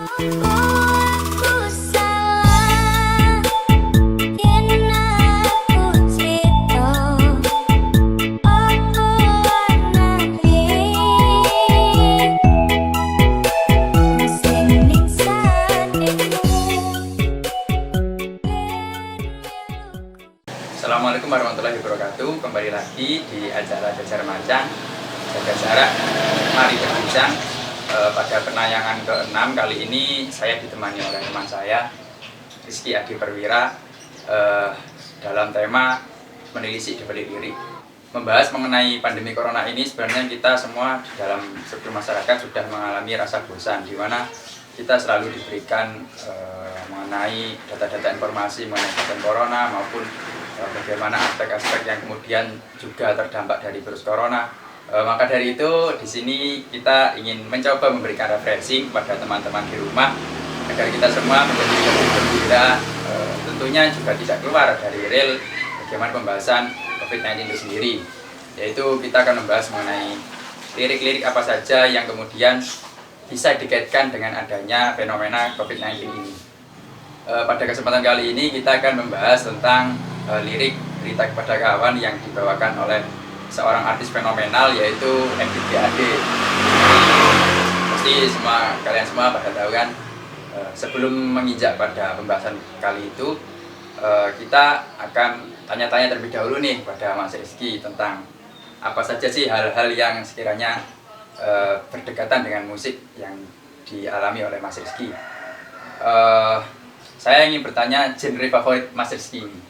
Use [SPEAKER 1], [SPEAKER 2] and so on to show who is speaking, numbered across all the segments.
[SPEAKER 1] Assalamualaikum warahmatullahi wabarakatuh. Kembali lagi di acara Belajar Macan Jaga Jarak. Mari berbincang. Pada penayangan ke-6 kali ini saya ditemani oleh teman saya Rizky Adi Perwira dalam tema menelisik di balik lirik. Membahas mengenai pandemi corona ini, sebenarnya kita semua dalam seluruh masyarakat sudah mengalami rasa bosan, di mana kita selalu diberikan mengenai data-data informasi mengenai pasien corona maupun bagaimana aspek-aspek yang kemudian juga terdampak dari virus corona. Maka dari itu di sini kita ingin mencoba memberikan refreshing kepada teman-teman di rumah agar kita semua menjadi lebih gembira, tentunya juga tidak keluar dari rel bagaimana pembahasan COVID-19 itu sendiri. Yaitu kita akan membahas mengenai lirik-lirik apa saja yang kemudian bisa dikaitkan dengan adanya fenomena COVID-19 ini. Pada kesempatan kali ini kita akan membahas tentang lirik Berita Kepada Kawan yang dibawakan oleh seorang artis fenomenal yaitu Ebit GAD. Pasti kalian semua pada tahu kan, sebelum menginjak pada pembahasan kali itu kita akan tanya-tanya terlebih dahulu nih pada Mas Rizky tentang apa saja sih hal-hal yang sekiranya berdekatan dengan musik yang dialami oleh Mas Rizky. Saya ingin bertanya genre favorit Mas Rizky ini.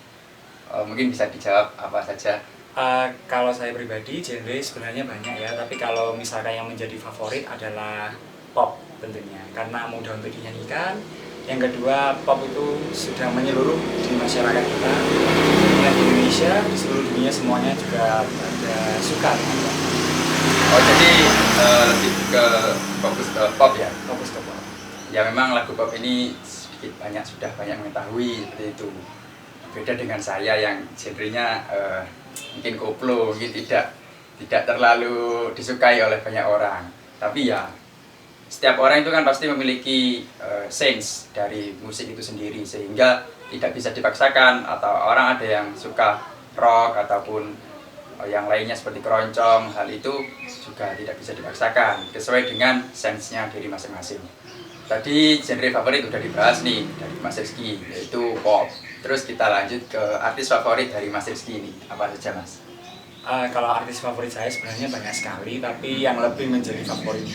[SPEAKER 1] Mungkin bisa dijawab apa saja.
[SPEAKER 2] Kalau saya pribadi genre sebenarnya banyak ya, tapi kalau misalkan yang menjadi favorit adalah pop tentunya, karena mudah untuk dinyanyikan. Yang kedua, pop itu sudah menyeluruh di masyarakat kita, di Indonesia, di seluruh dunia semuanya juga ada suka dengan pop.
[SPEAKER 1] Oh, jadi lebih ke fokus ke pop ya?
[SPEAKER 2] Fokus ke pop.
[SPEAKER 1] Ya memang lagu pop ini sudah banyak mengetahui seperti itu. Beda dengan saya yang genrenya mungkin koplo, mungkin tidak terlalu disukai oleh banyak orang. Tapi ya setiap orang itu kan pasti memiliki sense dari musik itu sendiri, sehingga tidak bisa dipaksakan. Atau orang ada yang suka rock ataupun yang lainnya seperti keroncong, hal itu juga tidak bisa dipaksakan, sesuai dengan sense-nya diri masing-masing. Tadi genre favorit udah dibahas nih dari Mas Rizky, yaitu pop. Terus kita lanjut ke artis favorit dari Mas Rizky ini, apa saja Mas?
[SPEAKER 2] Kalau artis favorit saya sebenarnya banyak sekali, tapi yang lebih menjadi favorit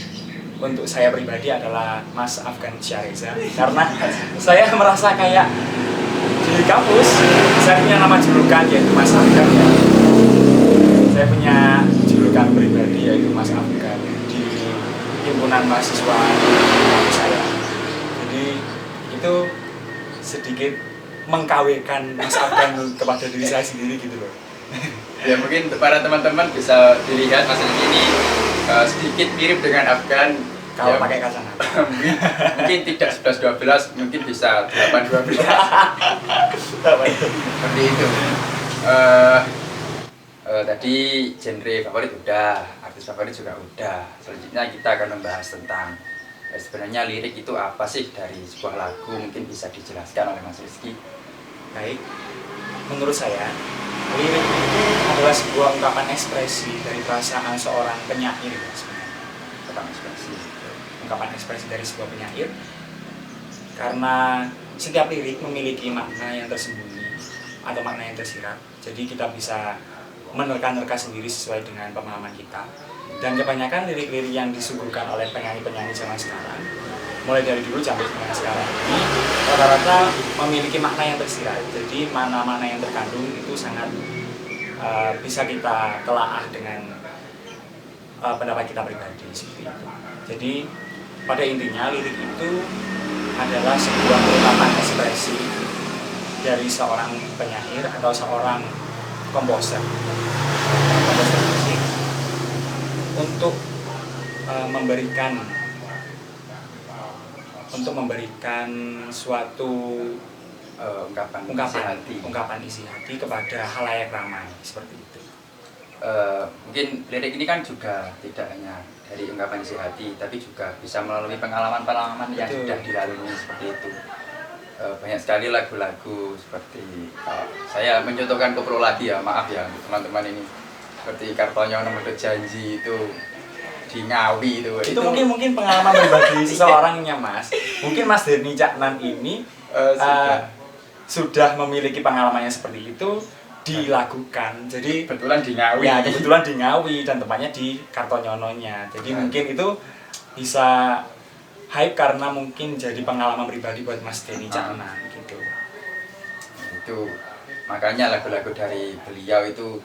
[SPEAKER 2] untuk saya pribadi adalah Mas Afgan Syareza. Karena saya merasa kayak di kampus saya punya nama julukan yaitu Mas Afgan ya. Saya punya julukan pribadi yaitu Mas Afgan di himpunan mahasiswa kampus saya. Jadi itu sedikit mengkawinkan Mas Afgan kepada diri saya sendiri gitu loh.
[SPEAKER 1] Ya mungkin para teman-teman bisa dilihat Mas Rizky ini sedikit mirip dengan Afgan.
[SPEAKER 2] Kalau
[SPEAKER 1] ya,
[SPEAKER 2] pakai kacamata.
[SPEAKER 1] mungkin tidak 11-12, mungkin bisa 8-12. Seperti itu. Tadi genre favorit udah, artis favorit juga udah. Selanjutnya kita akan membahas tentang sebenarnya lirik itu apa sih dari sebuah lagu, mungkin bisa dijelaskan oleh Mas Rizky.
[SPEAKER 2] Baik, menurut saya lirik itu adalah sebuah ungkapan ekspresi dari perasaan seorang penyair ya, sebenarnya. Ungkapan ekspresi dari sebuah penyair, karena setiap lirik memiliki makna yang tersembunyi atau makna yang tersirat. Jadi kita bisa menerka-nerka sendiri sesuai dengan pemahaman kita. Dan kebanyakan lirik-lirik yang disuguhkan oleh penyanyi-penyanyi zaman sekarang, mulai dari dulu sampai zaman sekarang ini, rata-rata memiliki makna yang tersirat. Jadi mana-mana yang terkandung itu sangat bisa kita telaah dengan pendapat kita pribadi seperti itu. Jadi pada intinya lirik itu adalah sebuah ungkapan ekspresi dari seorang penyair atau seorang komposer musik untuk memberikan suatu
[SPEAKER 1] Ungkapan isi hati
[SPEAKER 2] kepada halayak ramai seperti itu.
[SPEAKER 1] mungkin lirik ini kan juga tidak hanya dari ungkapan isi hati, tapi juga bisa melalui pengalaman-pengalaman yang
[SPEAKER 2] Betul.
[SPEAKER 1] sudah dilalui seperti itu. Banyak sekali lagu-lagu seperti saya mencontohkan koplo lagi ya, maaf ya untuk teman-teman ini, seperti Kartonyono Medhot Janji itu di Ngawi
[SPEAKER 2] itu mungkin pengalaman pribadi seseorangnya Mas. Mungkin Mas Denny Caknan ini sudah memiliki pengalamannya seperti itu dilakukan. Jadi
[SPEAKER 1] kebetulan di Ngawi.
[SPEAKER 2] Ya, kebetulan di Ngawi dan tempatnya di Kartonyononya. Jadi mungkin itu bisa hype karena mungkin jadi pengalaman pribadi buat Mas Denny Caknan gitu.
[SPEAKER 1] Itu makanya lagu-lagu dari beliau itu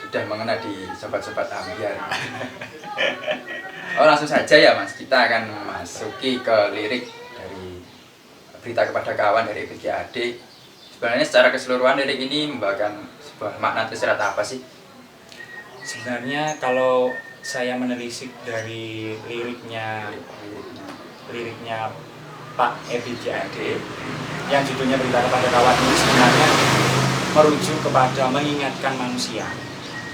[SPEAKER 1] sudah mengena di sobat-sobat ambiar. Oh, langsung saja ya Mas, kita akan masuki ke lirik dari Berita Kepada Kawan dari BGAD. Sebenarnya secara keseluruhan lirik ini membawakan sebuah makna tersirat apa sih?
[SPEAKER 2] Sebenarnya kalau saya menelisik dari liriknya Pak BGAD yang judulnya Berita Kepada Kawan ini sebenarnya merujuk kepada mengingatkan manusia.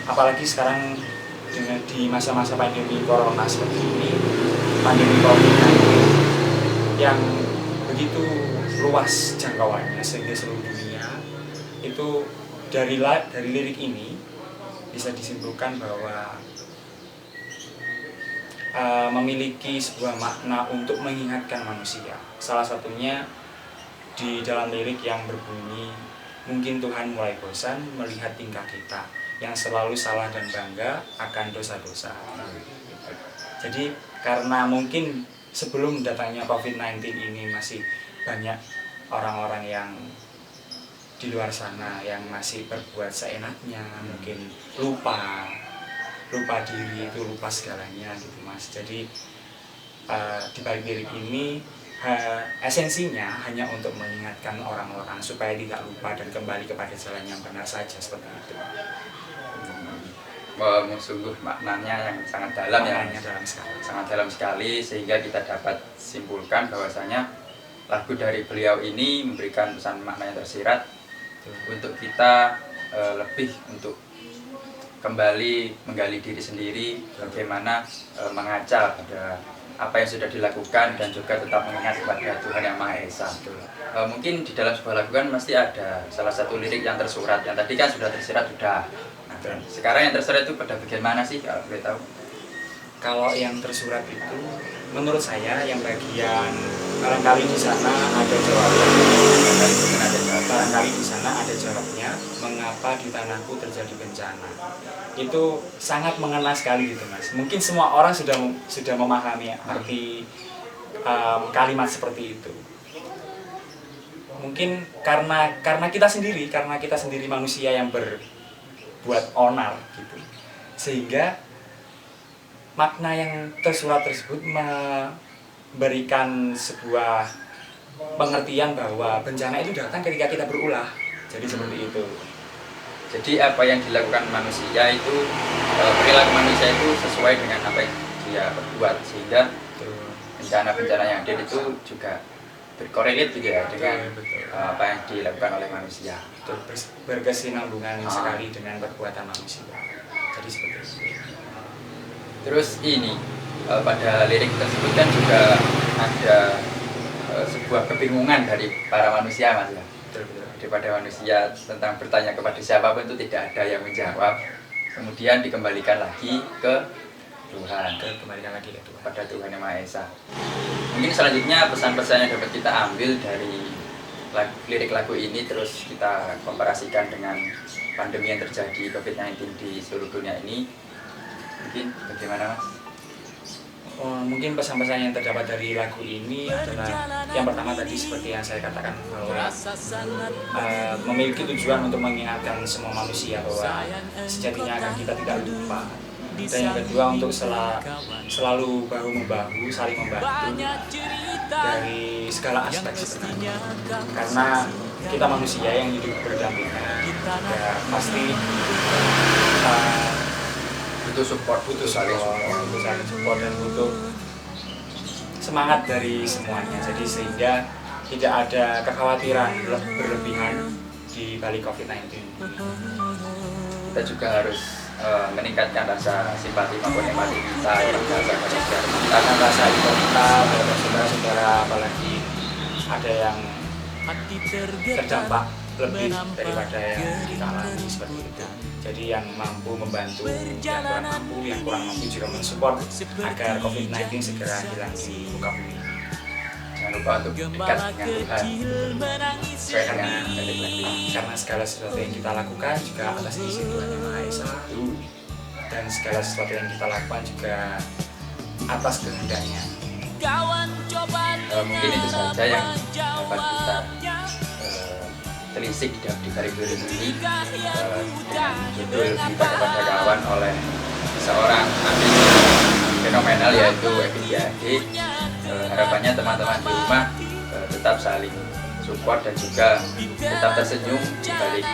[SPEAKER 2] Apalagi sekarang di masa-masa pandemi corona seperti ini, pandemi COVID-19 yang begitu luas jangkauannya sehingga seluruh dunia, itu dari lirik ini bisa disimpulkan bahwa memiliki sebuah makna untuk mengingatkan manusia. Salah satunya di dalam lirik yang berbunyi, mungkin Tuhan mulai bosan melihat tingkah kita yang selalu salah dan bangga akan dosa-dosa. Jadi karena mungkin sebelum datangnya COVID-19 ini masih banyak orang-orang yang di luar sana yang masih berbuat seenaknya, mungkin lupa diri, itu lupa segalanya gitu Mas. Jadi di balik lirik ini esensinya hanya untuk mengingatkan orang-orang supaya tidak lupa dan kembali kepada jalan yang benar saja, seperti itu.
[SPEAKER 1] Sungguh maknanya yang sangat dalam ya, sangat dalam sekali, sehingga kita dapat simpulkan bahwasanya lagu dari beliau ini memberikan pesan makna yang tersirat untuk kita lebih untuk kembali menggali diri sendiri, bagaimana mengaca pada apa yang sudah dilakukan dan juga tetap mengingat kepada Tuhan Yang Maha Esa. Mungkin di dalam sebuah lagu kan pasti ada salah satu lirik yang tersurat, yang tadi kan sudah tersirat sudah. Nah, sekarang yang tersurat itu pada bagian mana sih kalau boleh tahu?
[SPEAKER 2] Kalau yang tersurat itu menurut saya yang bagian barangkali di sana ada jawabnya. Barangkali di sana ada jawabnya, mengapa di tanahku terjadi bencana. Itu sangat mengena sekali gitu Mas. Mungkin semua orang sudah memahami arti kalimat seperti itu. Mungkin karena kita sendiri manusia yang berbuat onar gitu. Sehingga makna yang tersurat tersebut memberikan sebuah pengertian bahwa bencana itu datang ketika kita berulah. Jadi seperti itu.
[SPEAKER 1] Jadi apa yang dilakukan manusia itu, perilaku manusia itu sesuai dengan apa yang dia berbuat, sehingga bencana-bencana yang ada itu juga berkorelat gitu ya dengan apa yang dilakukan oleh manusia.
[SPEAKER 2] Berkesinambungan sekali dengan perbuatan manusia. Jadi seperti itu.
[SPEAKER 1] Terus ini pada lirik tersebut kan juga ada sebuah kebingungan dari para manusia Mas ya. Daripada manusia tentang bertanya kepada siapapun itu tidak ada yang menjawab. Kemudian dikembalikan lagi ke Tuhan. Pada Tuhan Yang Maha Esa. Mungkin selanjutnya pesan-pesan yang dapat kita ambil dari lirik lagu ini terus kita komparasikan dengan pandemi yang terjadi COVID-19 di seluruh dunia ini. Mungkin bagaimana Mas?
[SPEAKER 2] Mungkin pesan-pesan yang terdapat dari lagu ini adalah yang pertama tadi seperti yang saya katakan bahwa memiliki tujuan untuk mengingatkan semua manusia bahwa sejatinya akan kita tidak lupa. Dan yang kedua untuk selalu bahu-membahu, saling membantu dari segala aspek sebenarnya. Karena kita manusia yang hidup berdampingan, ya pasti butuh saling support dan butuh semangat dari semuanya. Jadi sehingga tidak ada kekhawatiran berlebihan di balik COVID-19.
[SPEAKER 1] Kita juga harus meningkatkan rasa simpati maupun empati kita yang bahasa Jerman.
[SPEAKER 2] Karena rasa itu kita terhadap saudara-saudara, apalagi ada yang terdampak lebih daripada yang kita alami seperti itu. Jadi yang mampu membantu, yang kurang mampu juga mensupport agar COVID-19 segera hilang di muka bumi.
[SPEAKER 1] Jangan lupa untuk dekat dengan Tuhan, sesuai dengan
[SPEAKER 2] karena segala sesuatu yang kita lakukan juga atas izin Tuhan Yang Maha Esa, dan segala sesuatu yang kita lakukan juga atas kehendaknya.
[SPEAKER 1] Mungkin itu saja yang dapat kita telisik di balik diri ini dengan judul Kita Kepada Kawan oleh seorang artis fenomenal yaitu Ebit. Harapannya teman-teman di rumah tetap saling support dan juga tetap tersenyum di balik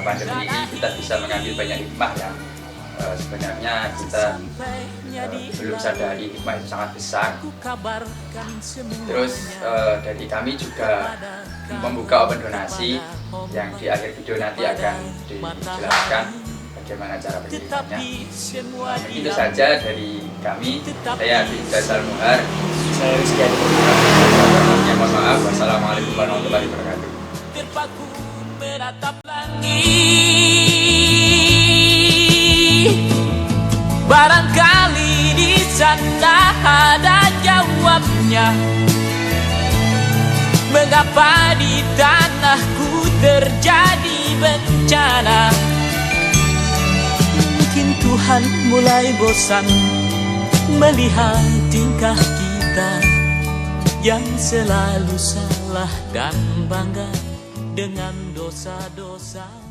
[SPEAKER 1] pandemi ini. Kita bisa mengambil banyak hikmah yang sebenarnya kita belum sadari hikmah itu sangat besar. Terus dari kami juga membuka open donasi yang di akhir video nanti akan dijelaskan bagaimana cara pengirimannya. Itu saja dari kami. Saya Abdul Muhar.
[SPEAKER 2] Saya Rizky Adi.
[SPEAKER 1] Mohon maaf. Wassalamualaikum warahmatullahi wabarakatuh.
[SPEAKER 3] Barangkali di sana ada jawabnya. Mengapa di tanahku terjadi bencana? Mungkin Tuhan mulai bosan melihat tingkah kita yang selalu salah dan bangga dengan dosa-dosa.